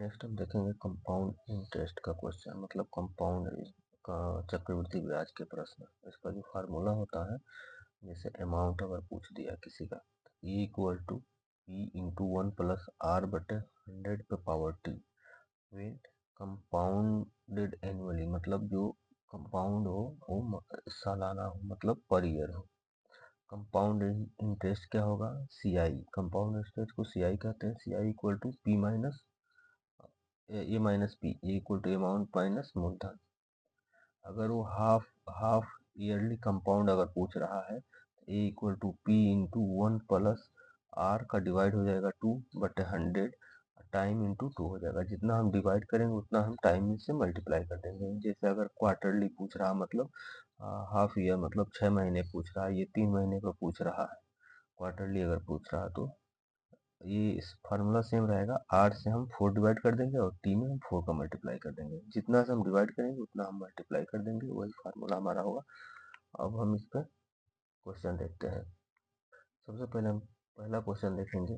Next हम देखेंगे compound interest का क्वेश्चन, मतलब कंपाउंड का चक्रवृद्धि ब्याज के प्रश्न। इसका जो फार्मूला होता है, जैसे अमाउंट अगर पूछ दिया किसी का, E equal to P into 1+R/100 पे power T when compounded annually, मतलब जो कंपाउंड हो वो सालाना हो, मतलब पर ईयर हो। कंपाउंड इंटरेस्ट क्या होगा? CI। कंपाउंड इंटरेस्ट को CI कहते हैं। CI equal to P minus A minus P, equal to amount minus मूलधन। अगर वो हाफ ईयरली कंपाउंड अगर पूछ रहा है, तो A equal to P into 1+R का डिवाइड हो जाएगा 2/100, टाइम इंटू 2 हो जाएगा। जितना हम डिवाइड करेंगे उतना हम टाइम से मल्टीप्लाई कर देंगे। जैसे अगर क्वार्टरली पूछ रहा, मतलब हाफ ईयर, मतलब 6 महीने पूछ रहा है, ये 3 महीने का पूछ रहा है। क्वार्टरली अगर पूछ रहा तो ये इस फार्मूला सेम रहेगा। आर से हम 4 डिवाइड कर देंगे और टी में हम 4 का मल्टीप्लाई कर देंगे। जितना से हम डिवाइड करेंगे उतना हम मल्टीप्लाई कर देंगे, वही फार्मूला हमारा होगा। अब हम इस पर क्वेश्चन देखते हैं। सबसे पहले हम पहला क्वेश्चन देखेंगे।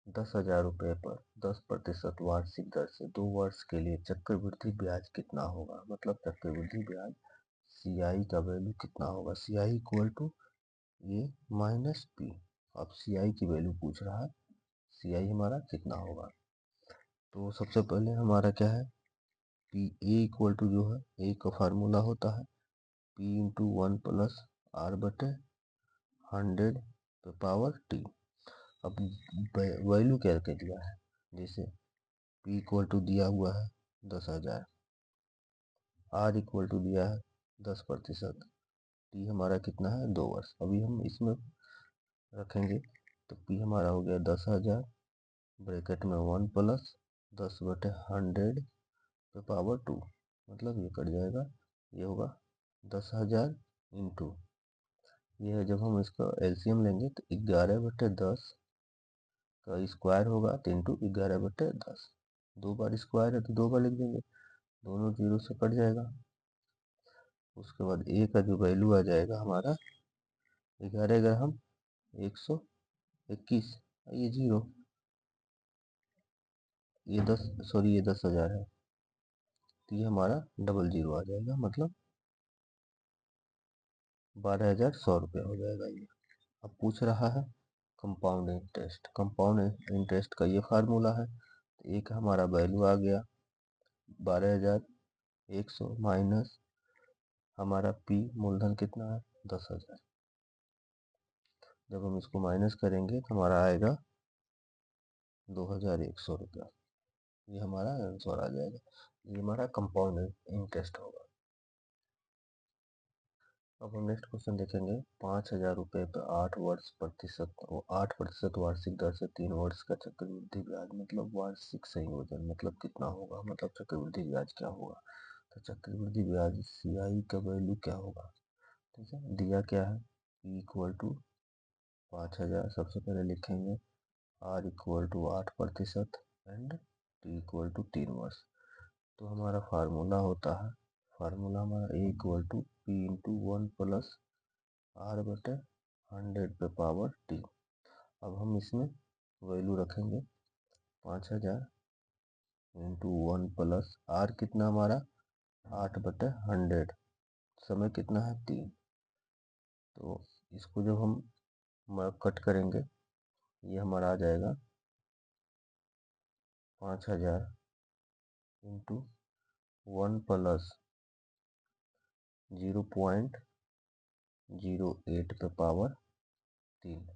10,000 रुपये पर 10% वार्षिक दर से 2 वर्ष के लिए चक्रवृद्धि ब्याज कितना होगा? मतलब चक्रवृद्धि ब्याज CI का वैल्यू कितना होगा? CI equal to A minus P. अब CI की वैल्यू पूछ रहा है, CI हमारा कितना होगा? तो सबसे पहले हमारा क्या है कि ए इक्वल टू जो है, ए का फार्मूला होता है P इंटू 1+R/100 पे पावर T। अब वैल्यू क्या क्या दिया है, जैसे P इक्वल टू दिया हुआ है 10,000, R इक्वल टू दिया है 10%, T हमारा कितना है 2 वर्ष। अभी हम इसमें रखेंगे तो P हमारा हो गया 10,000 ब्रैकेट में 1+10/100 पे पावर 2, मतलब ये कट जाएगा, ये होगा 10,000 इंटू, ये है जब हम इसका एलसीएम लेंगे तो 11/10 का स्क्वायर होगा, तो इंटू 11/10। 2 बार स्क्वायर है तो 2 बार लिख देंगे, दोनों जीरो से कट जाएगा। उसके बाद ए का जो वैल्यू आ जाएगा हमारा 11 ग्राम 121, ये जीरो, ये 10,000 है, तो ये हमारा डबल जीरो आ जाएगा, मतलब 12,100 रुपये हो जाएगा ये। अब पूछ रहा है कंपाउंड इंटरेस्ट। कंपाउंड इंटरेस्ट का ये फार्मूला है। तो एक हमारा वैल्यू आ गया 12,100 माइनस हमारा पी मूलधन कितना है 10,000। जब हम इसको माइनस करेंगे तो हमारा आएगा 2,100 रुपया। ये हमारा आंसर आ जाएगा। ये हमारा कंपाउंड इंटरेस्ट होगा। अब हम नेक्स्ट क्वेश्चन देखेंगे। 5,000 रुपये पर 8% वार्षिक दर से 3 वर्ष का चक्रवृद्धि ब्याज, मतलब वार्षिक संयोजन, मतलब कितना होगा? मतलब चक्रवृद्धि ब्याज क्या होगा? तो चक्रवृद्धि ब्याज CI का वैल्यू क्या होगा? ठीक है, दिया क्या है, E इक्वल टू 5,000 सबसे पहले लिखेंगे, R equal to 8% and T equal to 3 वर्ष। तो हमारा फार्मूला होता है, फार्मूला हमारा A equal to P into 1+R/100 पे पावर T। अब हम इसमें वैल्यू रखेंगे 5,000 इंटू 1+R कितना हमारा 8/100, समय कितना है 3। तो इसको जब हम कट करेंगे, ये हमारा आ जाएगा 5,000 इंटू 1+0.08 पे पावर 3।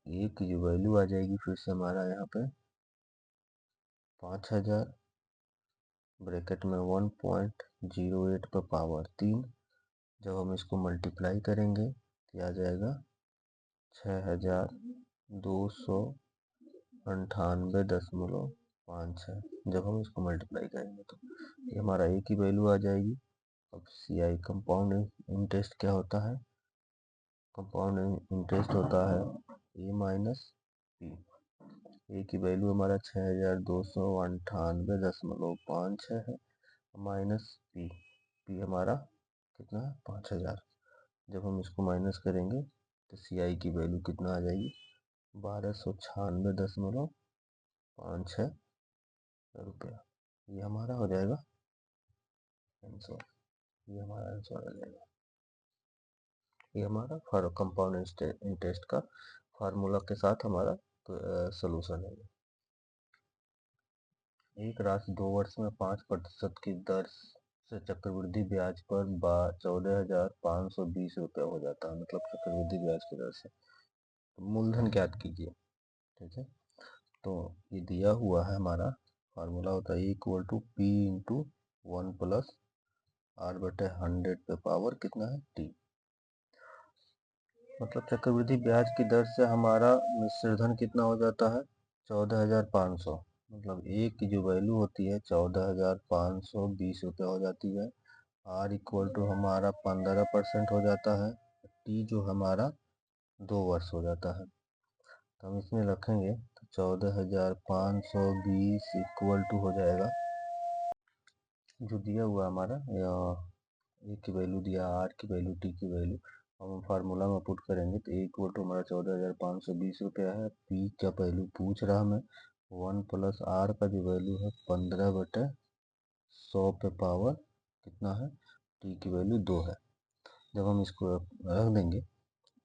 ये की जो वैल्यू आ जाएगी फिर से हमारा यहाँ पे 5,000 ब्रैकेट में 1.08 पे पावर 3। जब हम इसको मल्टीप्लाई करेंगे तो आ जाएगा 6,298.56। जब हम इसको मल्टीप्लाई करेंगे तो ये हमारा ए की वैल्यू आ जाएगी। अब CI कंपाउंड इंटरेस्ट क्या होता है? कंपाउंड इंटरेस्ट होता है ए माइनस पी। ए की वैल्यू हमारा 6,298.56 है, माइनस पी, पी हमारा कितना है 5,000। जब हम इसको माइनस करेंगे तो CI की वैल्यू कितना आ जाएगी 1,296.56। 5-6 रुपया। ये हमारा हो जाएगा आंसर। ये हमारा आंसर आ जाएगा। ये हमारा फॉर कंपाउंड इंटरेस्ट का फार्मूला के साथ हमारा सोल्यूशन है। एक राशि 2 वर्ष में 5% की दर से चक्रवृद्धि ब्याज पर 14,520 रुपया हो जाता है, मतलब चक्रवृद्धि ब्याज की दर से। तो मूलधन ज्ञात कीजिए। ठीक है, तो ये दिया हुआ है, हमारा फार्मूला होता है equal to P into 1 plus R/100 पे पावर कितना है T। मतलब चक्रवृद्धि ब्याज की दर से हमारा मिश्र धन कितना हो जाता है 14,500। मतलब ए की जो वैल्यू होती है 14,520 रुपये हो जाती है। आर इक्वल टू हमारा 15% हो जाता है। टी जो हमारा 2 वर्ष हो जाता है। तो हम इसमें रखेंगे तो 14,520 इक्वल टू हो जाएगा जो दिया हुआ हमारा ए की वैल्यू दिया, आर की वैल्यू, टी की वैल्यू हम फार्मूला में पुट करेंगे तो ए इक्वल टू हमारा 14,520 रुपया है। पी का वैल्यू पूछ रहा हमें 1 प्लस आर का जो वैल्यू है 15/100 पे पावर कितना है टी की वैल्यू 2 है। जब हम इसको रख देंगे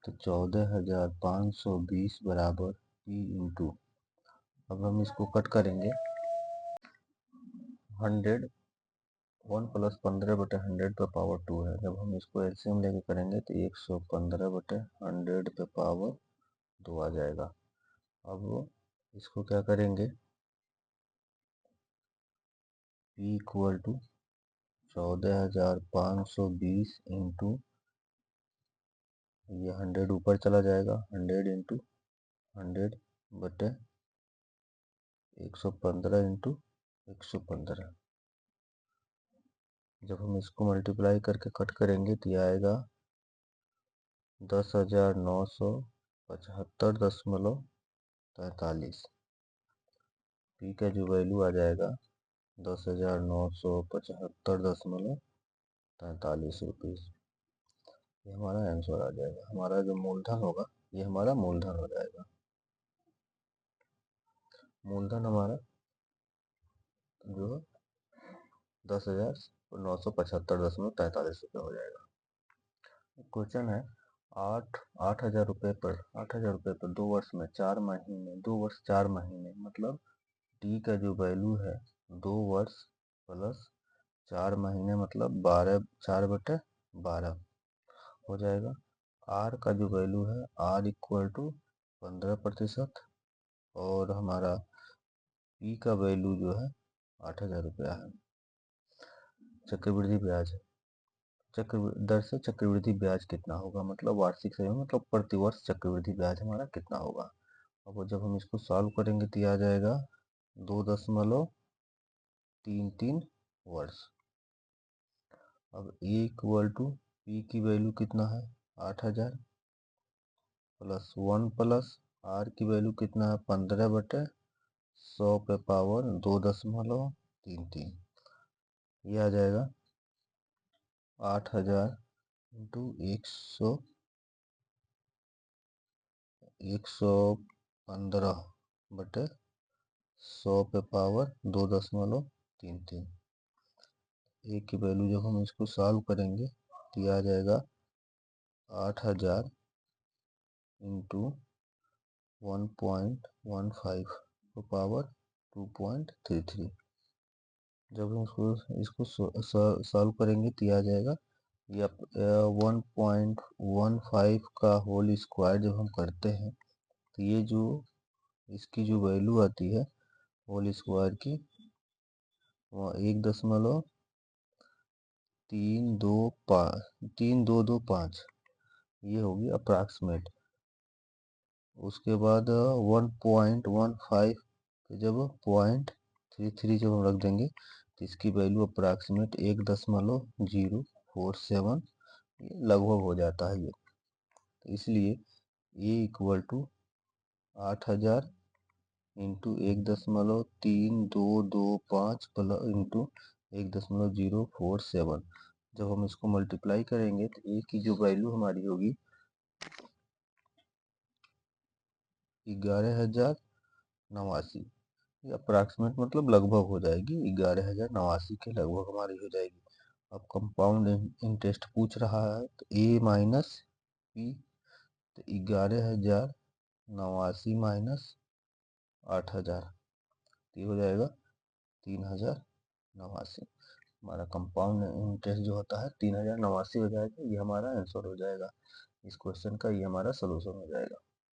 तो 14,520 बराबर पी इंटू, अब हम इसको कट करेंगे 100, 1 प्लस 15/100 पे पावर 2 है। जब हम इसको एलसीएम लेके करेंगे तो 115/100 पे पावर 2 आ जाएगा। अब इसको क्या करेंगे, P इक्वल टू 14,520 इंटू ये 100 ऊपर चला जाएगा, 100 इंटू 100/115 इंटू 115। जब हम इसको मल्टीप्लाई करके कट करेंगे तो ये आएगा 10,975.43। पी का जो वैल्यू आ जाएगा 10,975.43 रुपीज़। ये हमारा आंसर आ जाएगा। हमारा जो मूलधन होगा ये हमारा मूलधन हो जाएगा। मूलधन हमारा जो 10,975.43 रुपये हो जाएगा। क्वेश्चन है 8,000 रुपये पर 2 वर्ष में 4 महीने 2 वर्ष 4 महीने, मतलब टी का जो वैल्यू है 2 वर्ष प्लस 4 महीने मतलब 4/12 हो जाएगा। आर का जो वैल्यू है आर इक्वल टू 15% और हमारा पी का वैल्यू जो है 8,000 रुपया है। चक्रवृद्धि ब्याज दर से चक्रवृद्धि ब्याज कितना होगा, मतलब वार्षिक समय मतलब प्रतिवर्ष चक्रवृद्धि ब्याज हमारा कितना होगा। अब जब हम इसको सॉल्व करेंगे तो आ जाएगा 2.33 वर्ष। अब ए इक्वल टू पी की वैल्यू कितना है 8,000 प्लस 1 प्लस आर की वैल्यू कितना है 15/100 पे पावर 2.33। ये आ जाएगा 8,000 इंटू 115/100 पे पावर 2.33। ए की वैल्यू जब हम इसको सॉल्व करेंगे तो ये आ जाएगा 8,000 इंटू 1.15 पे पावर 2.33। जब हम इसको सॉल्व करेंगे तो आ जाएगा ये 1.15 का होल स्क्वायर जब हम करते हैं तो ये जो इसकी जो वैल्यू आती है होल स्क्वायर की 1.3225 ये होगी अप्रॉक्सीमेट। उसके बाद 1.15 जब 0.33 जब हम रख देंगे तो इसकी वैल्यू अप्रॉक्सीमेट 1.047 लगभग हो जाता है ये। तो इसलिए ए इक्वल टू 8,000 इंटू 1.3225 इंटू 1.047। जब हम इसको मल्टीप्लाई करेंगे तो ए की जो वैल्यू हमारी होगी 11,089। ये अप्रॉक्सीमेट मतलब लगभग हो जाएगी, 11,089 के लगभग हमारी हो जाएगी। अब कंपाउंड इंटरेस्ट पूछ रहा है तो ए माइनस पी, तो 11,089 माइनस 8,000, ये हो जाएगा 3,089। हमारा कंपाउंड इंटरेस्ट जो होता है 3,089 हो जाएगा, ये हमारा आंसर हो जाएगा। इस क्वेश्चन का ये हमारा सोल्यूशन हो जाएगा।